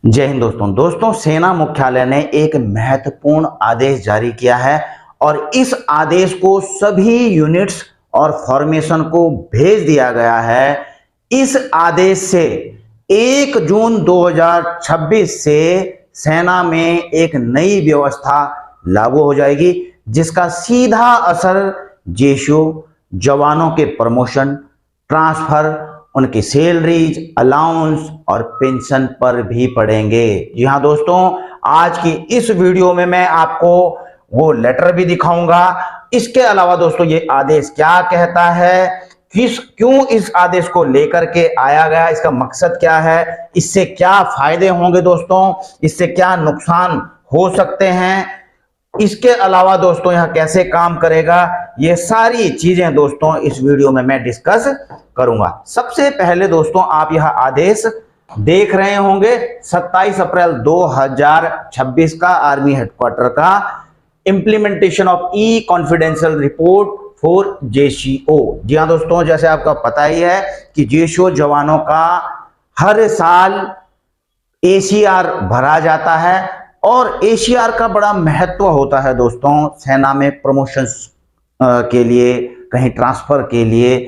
जय हिंद दोस्तों सेना मुख्यालय ने एक महत्वपूर्ण आदेश जारी किया है और इस आदेश को सभी यूनिट्स और फॉर्मेशन को भेज दिया गया है। इस आदेश से 1 जून 2026 से सेना में एक नई व्यवस्था लागू हो जाएगी, जिसका सीधा असर जेशो जवानों के प्रमोशन, ट्रांसफर, उनकी सैलरीज, अलाउंस और पेंशन पर भी पड़ेंगे। जी हाँ दोस्तों, आज की इस वीडियो में मैं आपको वो लेटर भी दिखाऊंगा। इसके अलावा दोस्तों ये आदेश क्या कहता है, क्यों इस आदेश को लेकर के आया गया, इसका मकसद क्या है, इससे क्या फायदे होंगे दोस्तों, इससे क्या नुकसान हो सकते हैं, इसके अलावा दोस्तों यह कैसे काम करेगा, ये सारी चीजें दोस्तों इस वीडियो में मैं डिस्कस करूंगा। सबसे पहले दोस्तों आप यह आदेश देख रहे होंगे 27 अप्रैल 2026 का आर्मी हेडक्वार्टर का implementation of E confidential report for JCO. जी हाँ दोस्तों, जैसे आपका पता ही है कि जेसीओ जवानों का हर साल एसीआर भरा जाता है और एसीआर का बड़ा महत्व होता है दोस्तों सेना में प्रमोशंस के लिए, कहीं ट्रांसफर के लिए,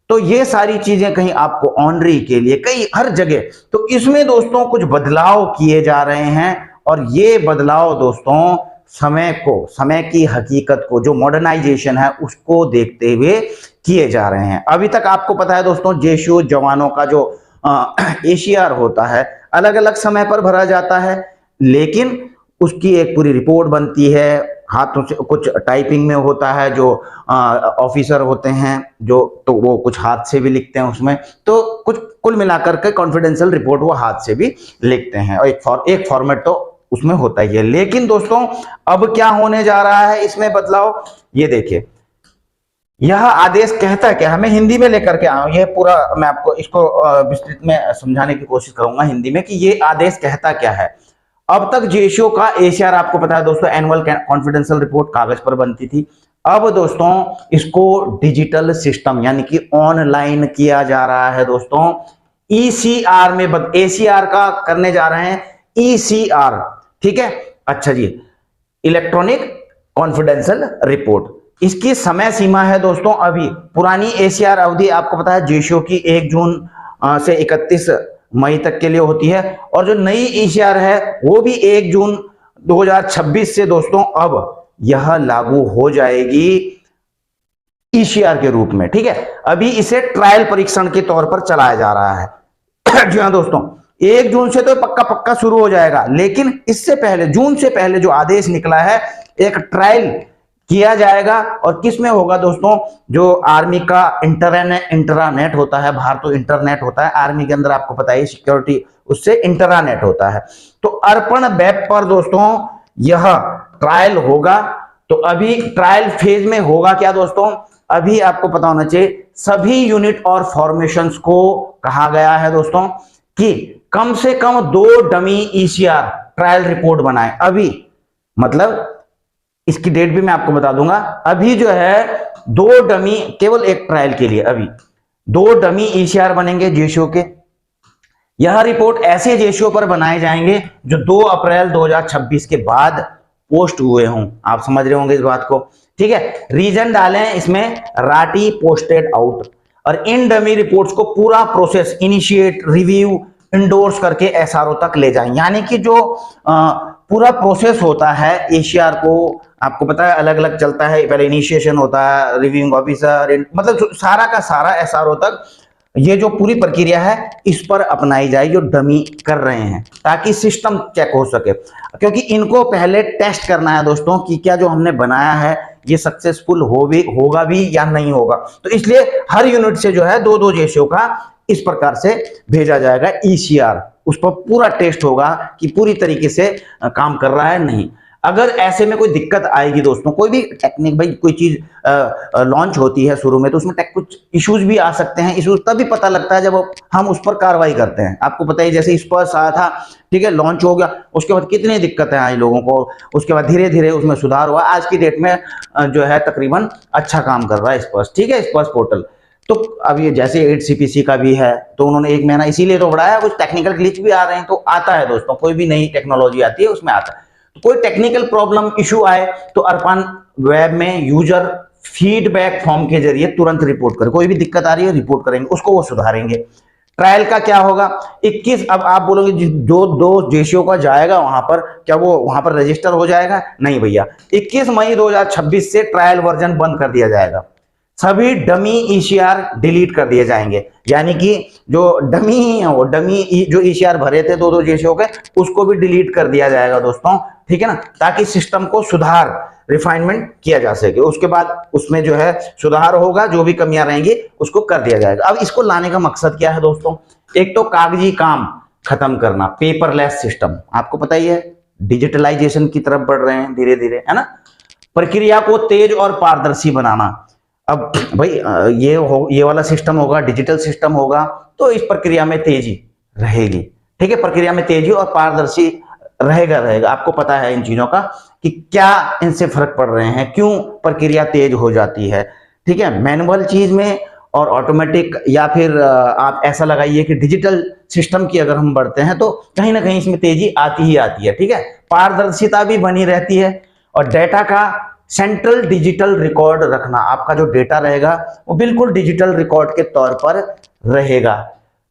तो ये सारी चीजें कहीं आपको ऑनरी के लिए, कहीं हर जगह। तो इसमें दोस्तों कुछ बदलाव किए जा रहे हैं और ये बदलाव दोस्तों समय की हकीकत को, जो मॉडर्नाइजेशन है उसको देखते हुए किए जा रहे हैं। अभी तक आपको पता है दोस्तों जेसीओ जवानों का जो एसीआर होता है अलग अलग समय पर भरा जाता है, लेकिन उसकी एक पूरी रिपोर्ट बनती है, हाथों से कुछ टाइपिंग में होता है, जो ऑफिसर होते हैं जो, तो वो कुछ हाथ से भी लिखते हैं उसमें, तो कुछ कुल मिलाकर के कॉन्फिडेंशियल रिपोर्ट वो हाथ से भी लिखते हैं और एक फॉर्मेट तो उसमें होता ही है। लेकिन दोस्तों अब क्या होने जा रहा है इसमें बदलाव, ये देखिए। यह आदेश कहता है कि हमें हिंदी में लेकर के आऊं, ये पूरा मैं आपको इसको विस्तृत में समझाने की कोशिश करूंगा हिंदी में कि ये आदेश कहता क्या है। अब तक जेसीओ का एसीआर आपको पता है दोस्तों, एनुअल कॉन्फिडेंशियल रिपोर्ट कागज पर बनती थी। अब दोस्तों इसको डिजिटल सिस्टम यानी कि ऑनलाइन किया जा रहा है दोस्तों। ईसीआर में एसीआर का करने जा रहे हैं ईसीआर, ठीक है। अच्छा जी, इलेक्ट्रॉनिक कॉन्फिडेंशियल रिपोर्ट, इसकी समय सीमा है दोस्तों अभी। पुरानी एसीआर अवधि आपको पता है जेसीओ की 1 जून से 31 मई तक के लिए होती है, और जो नई ईसीआर है वो भी 1 जून 2026 से दोस्तों अब यह लागू हो जाएगी ईसीआर के रूप में, ठीक है। अभी इसे ट्रायल परीक्षण के तौर पर चलाया जा रहा है। जी हाँ दोस्तों, 1 जून से तो पक्का शुरू हो जाएगा, लेकिन इससे पहले, जून से पहले जो आदेश निकला है, एक ट्रायल किया जाएगा। और किस में होगा दोस्तों, जो आर्मी का इंटरानेट होता है, बाहर तो इंटरनेट होता है, आर्मी के अंदर आपको पता है सिक्योरिटी, उससे इंटरानेट होता है। तो अर्पण वेब पर दोस्तों यह ट्रायल होगा। तो अभी ट्रायल फेज में होगा क्या दोस्तों, अभी आपको पता होना चाहिए सभी यूनिट और फॉर्मेशंस को कहा गया है दोस्तों कि कम से कम 2 डमी ईसीआर ट्रायल रिपोर्ट बनाए। अभी मतलब इसकी डेट भी मैं आपको बता दूंगा। अभी जो है 2 डमी, केवल एक ट्रायल के लिए अभी 2 डमी ईसीआर बनेंगे जेसीओ के। यह रिपोर्ट ऐसे जेसीओ पर बनाए जाएंगे जो 2 अप्रैल 2026 के बाद पोस्ट हुए हों। आप समझ रहे होंगे इस बात को, ठीक है। रीजन डालें इसमें राटी पोस्टेड आउट, और इन डमी रिपोर्ट्स को पूरा प्रोसेस इनिशिएट, रिव्यू, इंडोर्स करके एसआरओ तक ले जाएं। यानी कि जो पूरा प्रोसेस होता है एसीआर को, आपको पता है अलग अलग चलता है, पहले इनिशिएशन होता है, रिव्यूइंग ऑफिसर, मतलब सारा का सारा एसआरओ तक ये जो पूरी प्रक्रिया है इस पर अपनाई जाए जो डमी कर रहे हैं, ताकि सिस्टम चेक हो सके। क्योंकि इनको पहले टेस्ट करना है दोस्तों कि क्या जो हमने बनाया है ये सक्सेसफुल होगा भी या नहीं होगा। तो इसलिए हर यूनिट से जो है 2-2 जेसीओ का इस प्रकार से भेजा जाएगा ईसीआर, उस पर पूरा टेस्ट होगा कि पूरी तरीके से काम कर रहा है नहीं। अगर ऐसे में कोई दिक्कत आएगी दोस्तों, कोई भी टेक्निक, भाई कोई चीज लॉन्च होती है शुरू में, तो उसमें कुछ इश्यूज भी आ सकते हैं। इश्यूज तभी पता लगता है जब हम उस पर कार्रवाई करते हैं। आपको पता है जैसे स्पर्श आया था, ठीक है, लॉन्च हो गया, उसके बाद कितनी दिक्कतें आई लोगों को, उसके बाद धीरे धीरे उसमें सुधार हुआ, आज की डेट में जो है तकरीबन अच्छा काम कर रहा है स्पर्श, ठीक है, स्पर्श पोर्टल। तो अब ये जैसे 8 CPC का भी है, तो उन्होंने 1 महीना इसीलिए तो बढ़ाया, कुछ टेक्निकल ग्लिच भी आ रहे हैं, तो आता है दोस्तों, कोई भी नई टेक्नोलॉजी आती है उसमें आता है। तो कोई टेक्निकल प्रॉब्लम इशू आए तो अरफान वेब में यूजर फीडबैक फॉर्म के जरिए तुरंत रिपोर्ट करें, कोई भी दिक्कत आ रही है रिपोर्ट करेंगे, उसको वो सुधारेंगे। ट्रायल का क्या होगा 21, अब आप बोलोगे जो 2 जेसीओ का जाएगा वहां पर, क्या वो वहां पर रजिस्टर हो जाएगा? नहीं भैया, 21 मई 2026 से ट्रायल वर्जन बंद कर दिया जाएगा, सभी डमी ईसीआर डिलीट कर दिए जाएंगे, यानी कि जो डमी है वो डमी जो ईसीआर भरे थे 2 जेसीओ के, उसको भी डिलीट कर दिया जाएगा दोस्तों, ठीक है ना, ताकि सिस्टम को सुधार रिफाइनमेंट किया जा सके। उसके बाद उसमें जो है सुधार होगा, जो भी कमियां रहेंगी उसको कर दिया जाएगा। अब इसको लाने का मकसद क्या है दोस्तों? एक तो कागजी काम खत्म करना, पेपरलेस सिस्टम, आपको पता ही है डिजिटलाइजेशन की तरफ बढ़ रहे हैं धीरे धीरे, है ना। प्रक्रिया को तेज और पारदर्शी बनाना, अब भाई ये वाला सिस्टम होगा, डिजिटल सिस्टम होगा, तो इस प्रक्रिया में तेजी रहेगी, ठीक है, प्रक्रिया में तेजी और पारदर्शी रहेगा। आपको पता है इन चीजों का कि क्या इनसे फर्क पड़ रहे हैं, क्यों प्रक्रिया तेज हो जाती है, ठीक है। मैनुअल चीज में और ऑटोमेटिक, या फिर आप ऐसा लगाइए कि डिजिटल सिस्टम की अगर हम बढ़ते हैं तो कहीं ना कहीं इसमें तेजी आती ही आती है, ठीक है। पारदर्शिता भी बनी रहती है, और डेटा का सेंट्रल डिजिटल रिकॉर्ड रखना, आपका जो डेटा रहेगा वो बिल्कुल डिजिटल रिकॉर्ड के तौर पर रहेगा।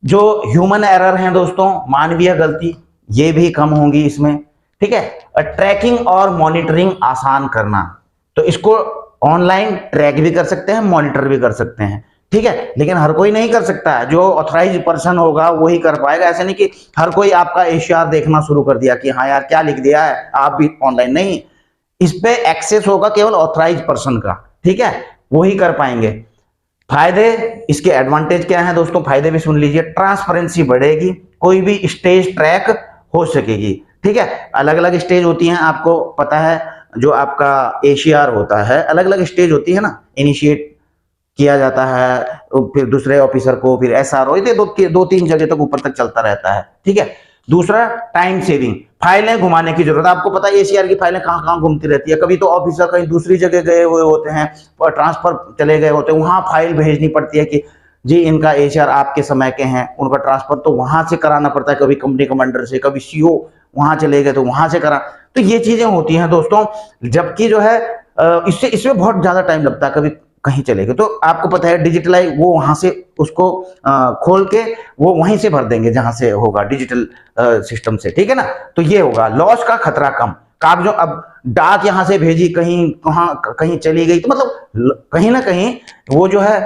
जो ह्यूमन एरर हैं दोस्तों, मानवीय गलती, ये भी कम होंगी इसमें, ठीक है। ट्रैकिंग और मॉनिटरिंग आसान करना, तो इसको ऑनलाइन ट्रैक भी कर सकते हैं, मॉनिटर भी कर सकते हैं, ठीक है, लेकिन हर कोई नहीं कर सकता है, जो ऑथराइज पर्सन होगा वही कर पाएगा। ऐसा नहीं कि हर कोई आपका एशियार देखना शुरू कर दिया कि हाँ यार क्या लिख दिया है, आप भी ऑनलाइन, नहीं, इस पे एक्सेस होगा केवल ऑथराइज पर्सन का, ठीक है, वही कर पाएंगे। फायदे, इसके एडवांटेज क्या है दोस्तों, फायदे भी सुन लीजिए। ट्रांसपेरेंसी बढ़ेगी, कोई भी स्टेज ट्रैक हो सकेगी, ठीक है। अलग अलग स्टेज होती हैं, आपको पता है, जो आपका एशियार होता है अलग अलग स्टेज होती है ना, इनिशिएट किया जाता है, फिर दूसरे ऑफिसर को, फिर एसआरओ, ये 2-3 जगह तक ऊपर तक चलता रहता है, ठीक है। दूसरा टाइम सेविंग, फाइलें घुमाने की जरूरत, आपको पता है एसीआर की फाइलें कहां कहां घूमती रहती है, कभी तो ऑफिसर कहीं दूसरी जगह गए हुए होते हैं और ट्रांसफर चले गए होते हैं, वहां फाइल भेजनी पड़ती है कि जी इनका एसीआर आपके समय के हैं, उनका ट्रांसफर तो वहां से कराना पड़ता है, कभी कंपनी कमांडर से, कभी सीओ वहां चले गए तो वहां से करा, तो ये चीजें होती हैं दोस्तों। जबकि जो है इसमें बहुत ज्यादा टाइम लगता है, कभी कहीं चले गए तो आपको पता है डिजिटलाइज, वो वहां से उसको खोल के वो वहीं से भर देंगे जहां से होगा डिजिटल सिस्टम से, ठीक है ना। तो ये होगा, लॉस का खतरा कम, कागजों, अब डाक यहां से भेजी कहीं कहीं चली गई, तो मतलब कहीं ना कहीं वो जो है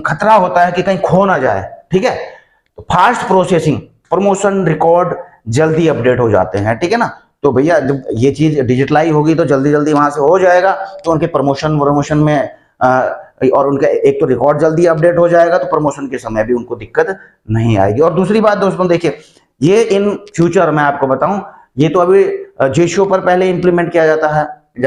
खतरा होता है कि कहीं खो ना जाए, ठीक है। तो फास्ट प्रोसेसिंग, प्रमोशन रिकॉर्ड जल्दी अपडेट हो जाते हैं, ठीक है ना। तो भैया जब ये चीज डिजिटलाइज होगी तो जल्दी जल्दी वहां से हो जाएगा, तो उनके प्रमोशन में और उनका एक तो रिकॉर्ड जल्दी अपडेट हो जाएगा, तो प्रमोशन के समय भी उनको दिक्कत नहीं आएगी। और दूसरी बात दोस्तों देखिए, ये इन फ्यूचर मैं आपको बताऊं, ये तो अभी जेसीओ पर पहले इंप्लीमेंट किया जा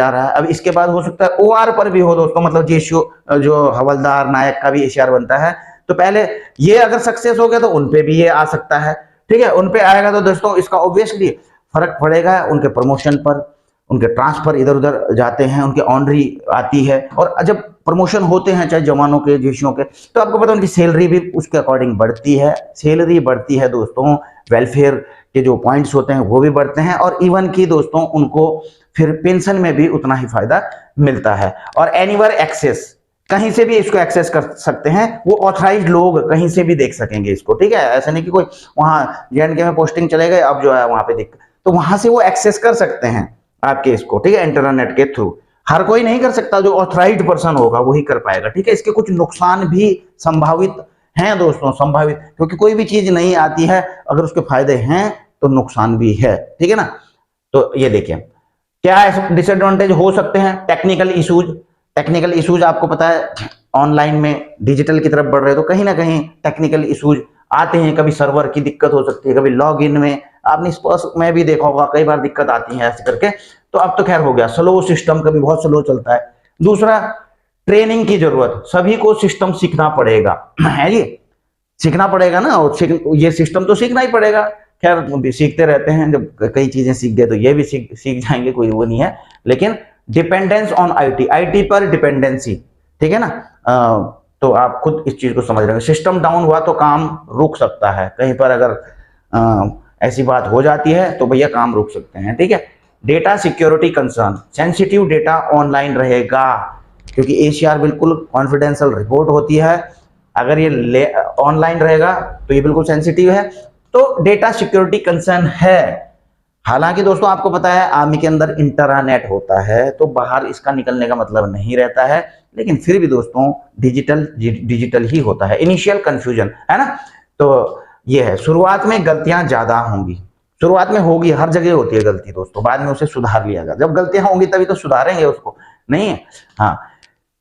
रहा है, अब इसके बाद हो सकता है ओआर पर भी हो दोस्तों, मतलब जेसीओ जो हवलदार नायक का भी एसीआर बनता है, तो पहले ये अगर सक्सेस हो गया तो उनपे भी ये आ सकता है, ठीक है। उनपे आएगा तो दोस्तों इसका ऑब्वियसली फर्क पड़ेगा उनके प्रमोशन पर, उनके ट्रांसफर इधर उधर जाते हैं, उनके ऑनरी आती है, और जब प्रमोशन होते हैं चाहे जवानों के जेसीओ के, तो आपको पता है उनकी सैलरी भी उसके अकॉर्डिंग बढ़ती है, सैलरी बढ़ती है दोस्तों, वेलफेयर के जो पॉइंट्स होते हैं वो भी बढ़ते हैं, और इवन की दोस्तों उनको फिर पेंशन में भी उतना ही फायदा मिलता है। और एनीवेयर एक्सेस, कहीं से भी इसको एक्सेस कर सकते हैं, वो ऑथराइज लोग कहीं से भी देख सकेंगे इसको, ठीक है। ऐसा नहीं कि कोई वहां जेएंडके में पोस्टिंग चले गए, अब जो है वहां पे दिक्कत, तो वहां से वो एक्सेस कर सकते हैं आपके इसको, ठीक है, इंटरनेट के थ्रू। हर कोई नहीं कर सकता, जो ऑथराइज्ड पर्सन होगा वही कर पाएगा, ठीक है। इसके कुछ नुकसान भी संभावित हैं दोस्तों, संभावित, क्योंकि कोई भी चीज नहीं आती है, अगर उसके फायदे हैं तो नुकसान भी है, ठीक है ना। तो ये देखिए क्या डिसएडवांटेज हो सकते हैं, टेक्निकल इश्यूज आपको पता है ऑनलाइन में डिजिटल की तरफ बढ़ रहे, तो कहीं ना कहीं टेक्निकल इश्यूज आते हैं, कभी सर्वर की दिक्कत हो सकती है, कभी लॉग इन में, आपने स्पर्श में भी देखा होगा कई बार दिक्कत आती है ऐसे करके, तो अब तो खैर हो गया, स्लो सिस्टम कभी बहुत स्लो चलता है। दूसरा, ट्रेनिंग की जरूरत, सभी को सिस्टम सीखना पड़ेगा, है ये सीखना पड़ेगा ना, और ये सिस्टम तो सीखना ही पड़ेगा, खैर सीखते रहते हैं, जब कई चीजें सीख गए तो ये भी सीख जाएंगे, कोई वो नहीं है। लेकिन डिपेंडेंस ऑन आईटी पर डिपेंडेंसी, ठीक है ना, तो आप खुद इस चीज को समझ रहे हैं। सिस्टम डाउन हुआ तो काम रुक सकता है, कहीं पर अगर ऐसी बात हो जाती है तो भैया काम रुक सकते हैं, ठीक है। Data security concern, sensitive data online रहेगा, क्योंकि एसीआर बिल्कुल कॉन्फिडेंशियल रिपोर्ट होती है। अगर ये ऑनलाइन रहेगा तो ये बिल्कुल सेंसिटिव है, तो डेटा सिक्योरिटी कंसर्न है। हालांकि दोस्तों आपको पता है आर्मी के अंदर इंटरानेट होता है, तो बाहर इसका निकलने का मतलब नहीं रहता है, लेकिन फिर भी दोस्तों डिजिटल ही होता है। इनिशियल कंफ्यूजन है ना, तो ये है। शुरुआत में गलतियां ज्यादा होंगी, शुरुआत में होगी, हर जगह होती है गलती दोस्तों, बाद में उसे सुधार लिया जाएगा। जब गलतियां होंगी तभी तो सुधारेंगे उसको, नहीं है। हाँ,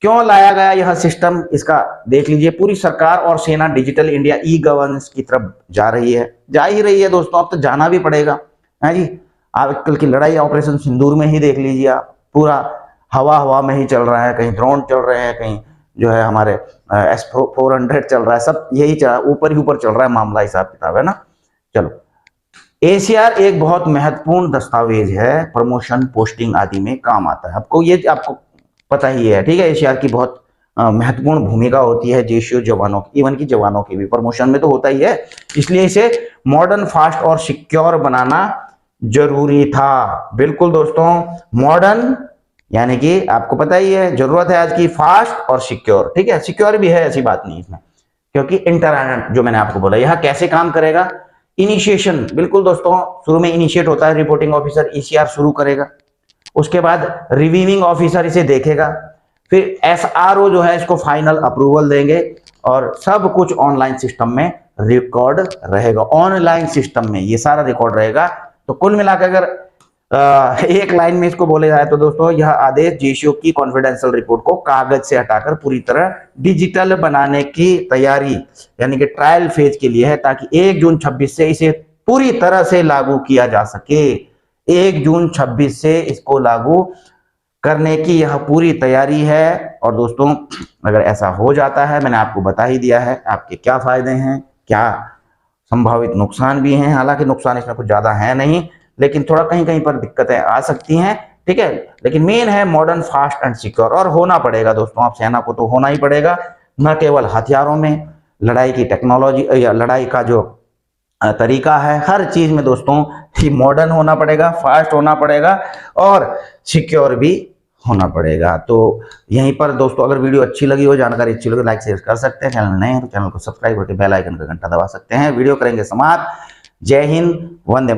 क्यों लाया गया यह सिस्टम, इसका देख लीजिए। पूरी सरकार और सेना डिजिटल इंडिया ई गवर्नेंस की तरफ जा रही है, जा ही रही है दोस्तों, अब तो जाना भी पड़ेगा, है जी। आप कल की लड़ाई ऑपरेशन सिंदूर में ही देख लीजिए, आप पूरा हवा में ही चल रहा है, कहीं ड्रोन चल रहे हैं, कहीं जो है हमारे S-400 चल रहा है, सब यही चल, ऊपर ही ऊपर चल रहा है मामला, हिसाब किताब है ना। चलो, एसीआर एक बहुत महत्वपूर्ण दस्तावेज है, प्रमोशन पोस्टिंग आदि में काम आता है। आपको पता ही है, ठीक है। एसीआर की बहुत महत्वपूर्ण भूमिका होती है जेसीओ जवानों की, इवन की जवानों की भी प्रमोशन में तो होता ही है, इसलिए इसे मॉडर्न, फास्ट और सिक्योर बनाना जरूरी था। बिल्कुल दोस्तों, मॉडर्न यानी कि आपको पता ही है, जरूरत है आज की फास्ट और सिक्योर, ठीक है। सिक्योर भी है, ऐसी बात नहीं इसमें, क्योंकि इंटरनेट जो मैंने आपको बोला, यह कैसे काम करेगा। इनिशिएशन, बिल्कुल दोस्तों, शुरू में इनिशिएट होता है, रिपोर्टिंग ऑफिसर ईसीआर शुरू करेगा, उसके बाद रिव्यूइंग ऑफिसर इसे देखेगा, फिर एसआरओ जो है इसको फाइनल अप्रूवल देंगे, और सब कुछ ऑनलाइन सिस्टम में रिकॉर्ड रहेगा। ऑनलाइन सिस्टम में ये सारा रिकॉर्ड रहेगा। तो कुल मिलाकर अगर एक लाइन में इसको बोले जाए तो दोस्तों, यह आदेश जेसीओ की कॉन्फिडेंशियल रिपोर्ट को कागज से हटाकर पूरी तरह डिजिटल बनाने की तैयारी यानी कि ट्रायल फेज के लिए है, ताकि 1 जून 26 से इसे पूरी तरह से लागू किया जा सके। 1 जून 26 से इसको लागू करने की यह पूरी तैयारी है। और दोस्तों, अगर ऐसा हो जाता है, मैंने आपको बता ही दिया है आपके क्या फायदे हैं, क्या संभावित नुकसान भी हैं। हालांकि नुकसान इसमें कुछ ज्यादा है नहीं, लेकिन थोड़ा कहीं कहीं पर दिक्कतें आ सकती हैं, ठीक है। लेकिन मेन है मॉडर्न, फास्ट एंड सिक्योर, और होना पड़ेगा दोस्तों, आप सेना को तो होना ही पड़ेगा, न केवल हथियारों में, लड़ाई की टेक्नोलॉजी या लड़ाई का जो तरीका है, हर चीज में दोस्तों ही मॉडर्न होना पड़ेगा, फास्ट होना पड़ेगा और सिक्योर भी होना पड़ेगा। तो यहीं पर दोस्तों, अगर वीडियो अच्छी लगी हो, जानकारी अच्छी लगी, लाइक शेयर कर सकते हैं। चैनल नए हैं तो चैनल को सब्सक्राइब करके बेल आइकन का घंटा दबा सकते हैं। वीडियो करेंगे समाप्त। जय हिंद, वंदे।